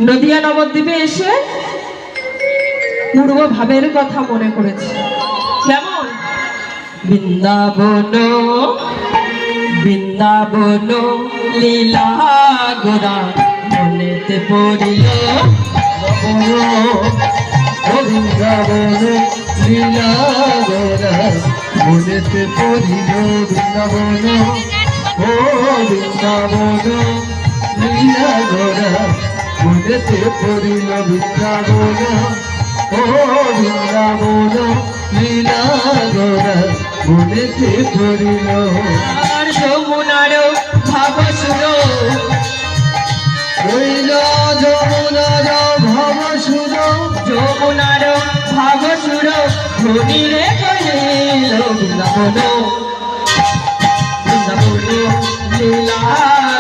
নদিয়া নবদ্বীপে এসে পূর্ব ভাবের কথা মনে করেছে। কেমন? বৃন্দাবন বৃন্দাবন লীলা গোরা মনেতে পড়িল, বৃন্দাবন লীলা গোরা মনেতে পড়িল, বৃন্দাবন ও বৃন্দাবন লীলা গোরা মনেতে পড়িল, বৃন্দাবন ও বৃন্দাবন লীলা গোরা মনেতে পড়িল। আর যমুনার ভাব সুর রইল যমুনার ভাব সুর, যমুনার ভাব সুর ধ্বনিরে কহিল, বৃন্দাবন বৃন্দাবন লীলা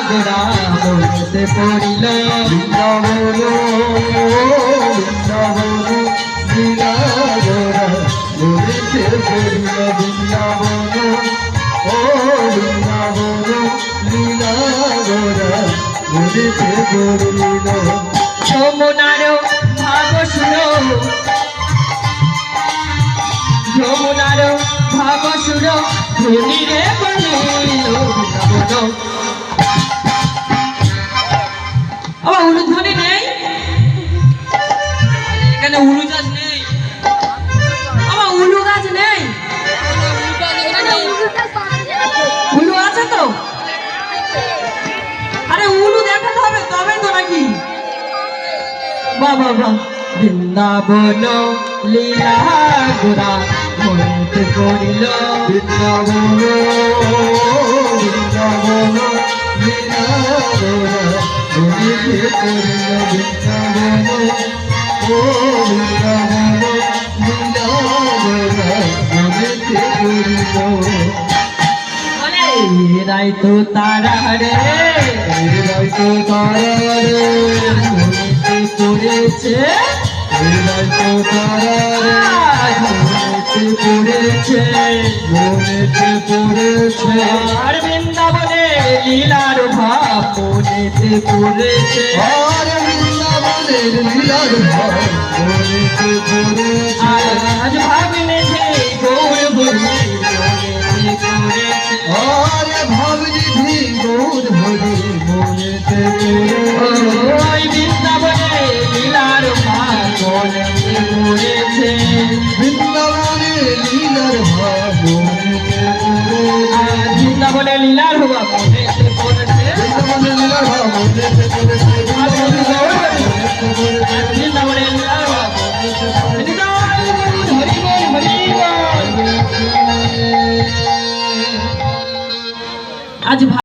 গোরা মনেতে পড়িল, বৃন্দাবন বৃন্দাবন লীলা গোরা মনেতে পড়িল, বৃন্দাবন ও বৃন্দাবন লীলা গোরা মনেতে পড়িল। যমুনার ভাব সুর যমুনার ভাব সুর ধ্বনিরে কহিল, বৃন্দাবন। আমার উলুধ্বনি নেই এখানে, উলু গাছ নেই, আমার উলু গাছ নেই। উলু আছে তো? আরে উলু দেখাতে হবে তবে তো নাকি। বাবা বাবা বৃন্দাবন লীলা গোরা মনেতে পড়িল, বৃন্দাবন বৃন্দাবন লীলা গোরা মনেতে পড়িল, বৃন্দাবন ও বৃন্দাবন লীলা গোরা মনেতে পড়িল। রাই তো তারা রে এরাই তো তারা রে মনেতে পড়েছে, এরাই তো তারা রে মনেতে পড়েছে, মনেতে পড়েছে। আর বৃন্দাবনে লীলার ভাব মনেতে পড়েছে, আর বৃন্দাবনের লীলার ভাব মনেতে পড়েছে। আজ ভাবিনেছে গৌর হরি মনেতে পড়েছে, আর ভাবনিধি গৌর হরি মনেতে পড়েছে। ওই বৃন্দাবনে লীলার ভাব মনেতে পড়েছে, বৃন্দাবনের লীলার ভাব মনেতে পড়েছে। আর বৃন্দাবনে লীলার ভাব মনেতে পড়েছে, বৃন্দাবনের লীলার ভাব মনেতে পড়েছে। বৃন্দাবনে লীলার ভাব মনেতে পড়েছে। হরি বল হরি বল। আজ